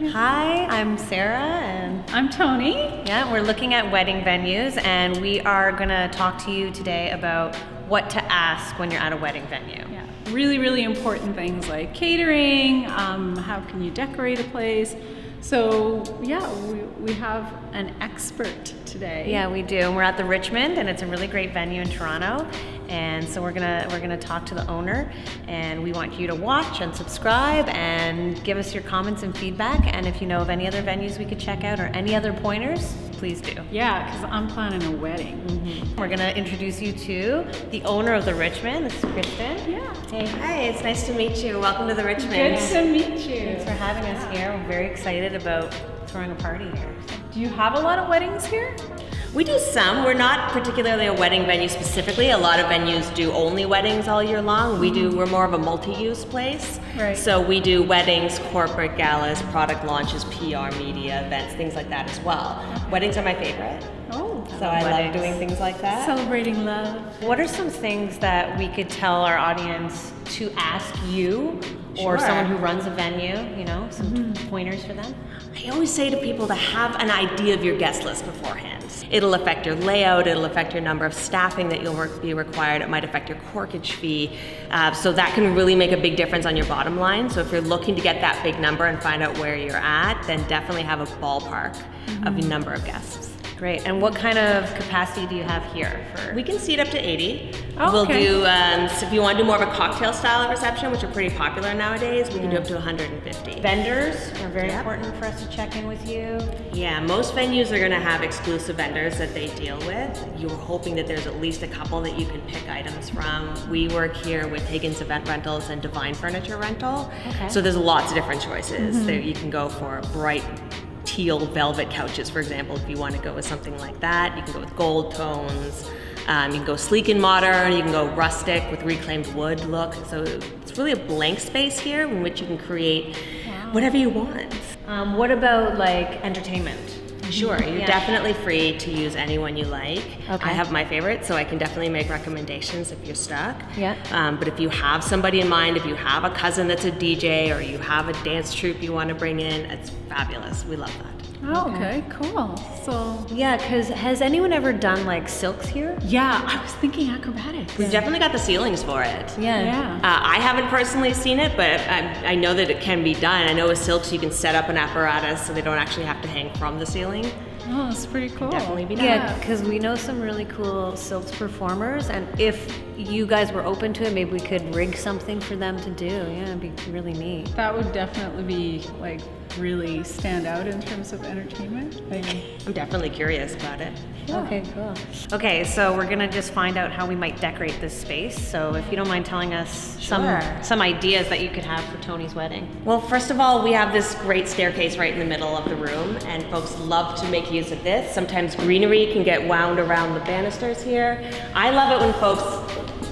Hi, I'm Sarah and I'm Toni. yeah, we're looking at wedding venues and we are going to talk to you today about what to ask when you're at a wedding venue. Yeah, really important things like catering, how can you decorate a place. So yeah, we have an expert today. Yeah, we do. And we're at the Richmond and it's a really great venue in Toronto. And so we're gonna talk to the owner and we want you to watch and subscribe and give us your comments and feedback. And if you know of any other venues we could check out or any other pointers, please do. Yeah, because I'm planning a wedding. Mm-hmm. We're gonna introduce you to the owner of the Richmond. It's Kristen. Yeah. Hey. Hi, it's nice to meet you. Welcome to the Richmond. Good to meet you. Thanks for having us here. We're very excited about throwing a party here. Do you have a lot of weddings here? We do some. We're not particularly a wedding venue specifically. A lot of venues do only weddings all year long. We're more of a multi-use place. Right. So we do weddings, corporate galas, product launches, PR, media, events, things like that as well. Weddings are my favorite. Oh, So I love doing things like that. celebrating love. What are some things that we could tell our audience to ask you or Sure. someone who runs a venue, some pointers for them? I always say to people to have an idea of your guest list beforehand. It'll affect your layout, it'll affect your number of staffing that you'll be required, it might affect your corkage fee. So that can really make a big difference on your bottom line. So if you're looking to get that big number and find out where you're at, then definitely have a ballpark of your number of guests. Great. And what kind of capacity do you have here for? We can seat up to 80. Oh, We'll okay. do, so if you want to do more of a cocktail style at reception, which are pretty popular nowadays, we can do up to 150. Vendors are very Yep. important for us to check in with you. Yeah, most venues are going to have exclusive vendors that they deal with. You're hoping that there's at least a couple that you can pick items from. We work here with Higgins Event Rentals and Divine Furniture Rental. Okay. So there's lots of different choices. There you can go for bright teal velvet couches, for example, if you want to go with something like that. You can go with gold tones. You can go sleek and modern. You can go rustic with reclaimed wood look. So it's really a blank space here in which you can create whatever you want. What about like entertainment? Sure, you're Yeah. definitely free to use anyone you like. Okay. I have my favorite, so I can definitely make recommendations if you're stuck. Yeah. But if you have somebody in mind, if you have a cousin that's a DJ or you have a dance troupe you want to bring in, it's fabulous. We love that. Oh, okay, cool. So Yeah, because has anyone ever done like silks here? yeah, I was thinking acrobatics. We've definitely got the ceilings for it. Yeah. I haven't personally seen it, but I know that it can be done. I know with silks you can set up an apparatus so they don't actually have to hang from the ceiling. Oh, it's pretty cool. Definitely be done. Yeah, because we know some really cool silks performers, and if you guys were open to it, maybe we could rig something for them to do. Yeah, it'd be really neat. That would definitely be like really stand out in terms of entertainment. Like, I'm definitely curious about it. Yeah. Okay, cool. Okay, so we're gonna just find out how we might decorate this space. So if you don't mind telling us Sure. some ideas that you could have for Toni's wedding. Well, first of all, we have this great staircase right in the middle of the room, and folks love to make use of this. Sometimes greenery can get wound around the banisters here. I love it when folks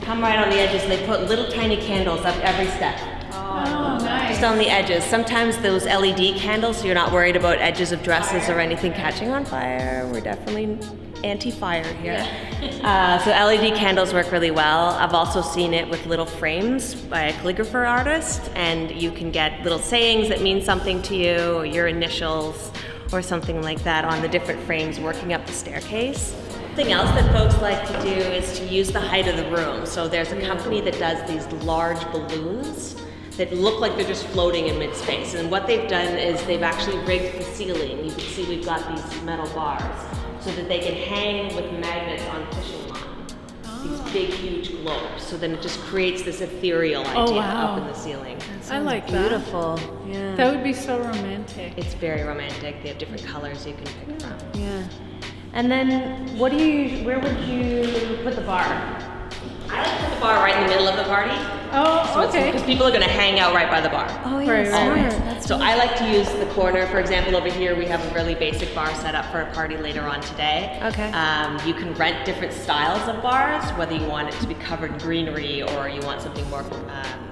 come right on the edges and they put little tiny candles up every step. oh, nice. Just on the edges. Sometimes those LED candles, so you're not worried about edges of dresses or anything catching on fire. We're definitely anti-fire here. So LED candles work really well. I've also seen it with little frames by a calligrapher artist, and you can get little sayings that mean something to you, or your initials, or something like that on the different frames working up the staircase. Something else that folks like to do is to use the height of the room. So there's a company that does these large balloons that look like they're just floating in mid-space. And what they've done is they've actually rigged the ceiling. You can see we've got these metal bars so that they can hang with magnets on fishing line. These big, huge globes. So then it just creates this ethereal idea wow. up in the ceiling. I like that. Beautiful. Yeah. That would be so romantic. It's very romantic. They have different colors you can pick from. Yeah. And then where would you put the bar? I like to put the bar right in the middle of the party. Oh, okay. Because people are going to hang out right by the bar. Oh yeah, Right, right. smart. That's So I like to use the corner. For example, over here we have a really basic bar set up for a party later on today. Okay. You can rent different styles of bars, whether you want it to be covered in greenery or you want something more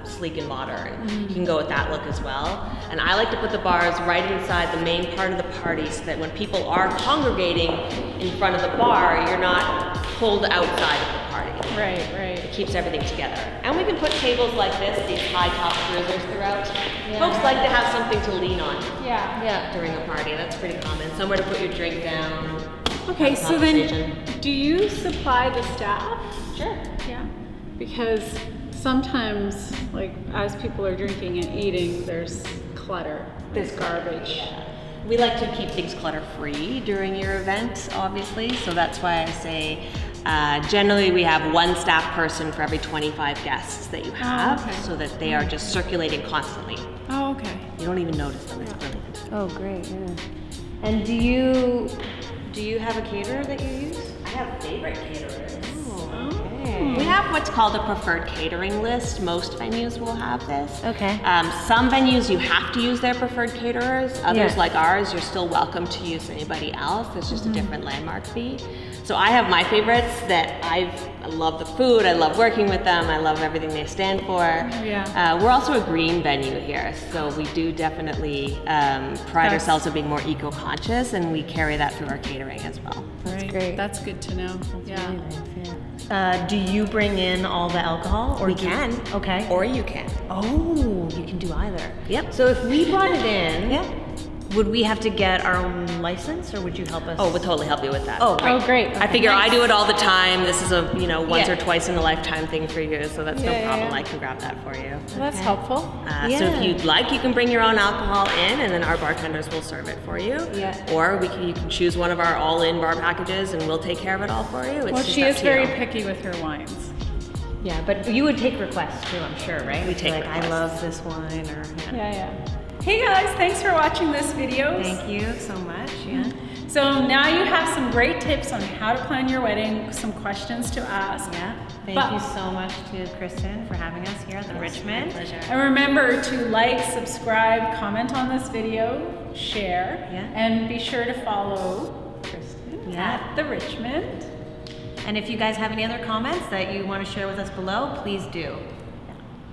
sleek and modern. You can go with that look as well. And I like to put the bars right inside the main part of the party so that when people are congregating in front of the bar, you're not pulled outside of the party. Right. keeps everything together. And we can put tables like this, these high top cruisers throughout. Folks like to have something to lean on during a party. That's pretty common. Somewhere to put your drink down. Okay, have a so then, conversation. do you supply the staff? Sure. Yeah. Because sometimes, like, as people are drinking and eating, there's clutter. There's garbage. Yeah. We like to keep things clutter-free during your event, obviously. So that's why I say generally we have one staff person for every 25 guests that you have, okay. so that they are just circulating constantly. Oh, okay. You don't even notice them. It's brilliant. Oh, great. Yeah. And do you have a caterer that you use? I have favorite caterers. Okay. We have what's called a preferred catering list. Most venues will have this. Okay. Some venues you have to use their preferred caterers. Others, Yeah. like ours, you're still welcome to use anybody else. There's just a different landmark fee. So I have my favorites that I love the food, I love working with them, I love everything they stand for. Yeah. We're also a green venue here, so we do definitely pride ourselves on being more eco-conscious, and we carry that through our catering as well. That's great. That's good to know. Yeah. Do you bring in all the alcohol? Or We do- can. Okay. Or you can. Oh, you can do either. Yep. So if we brought it in, Yeah. would we have to get our own license, or would you help us? Oh, we'll totally help you with that. Oh, Oh, great. I figure I do it all the time. This is a once Yeah. or twice in a lifetime thing for you, so that's no Yeah, yeah, problem. yeah. I can grab that for you. Well, that's helpful. So Yeah. if you'd like, you can bring your own alcohol in, and then our bartenders will serve it for you. Yeah. Or you can choose one of our all-in bar packages, and we'll take care of it all for you. It's Well, just she up is to very you. picky with her wines. Yeah, but you would take requests too, I'm sure, right? We take like, I requests. love this wine, or Yeah. Hey guys, thanks for watching this video. Thank you so much. Yeah. So now you have some great tips on how to plan your wedding, some questions to ask. Yeah. Thank But- you so much to Kristen for having us here at the Richmond. Pleasure. And remember to like, subscribe, comment on this video, share, Yeah. and be sure to follow Kristen Yeah. at the Richmond. And if you guys have any other comments that you want to share with us below, please do.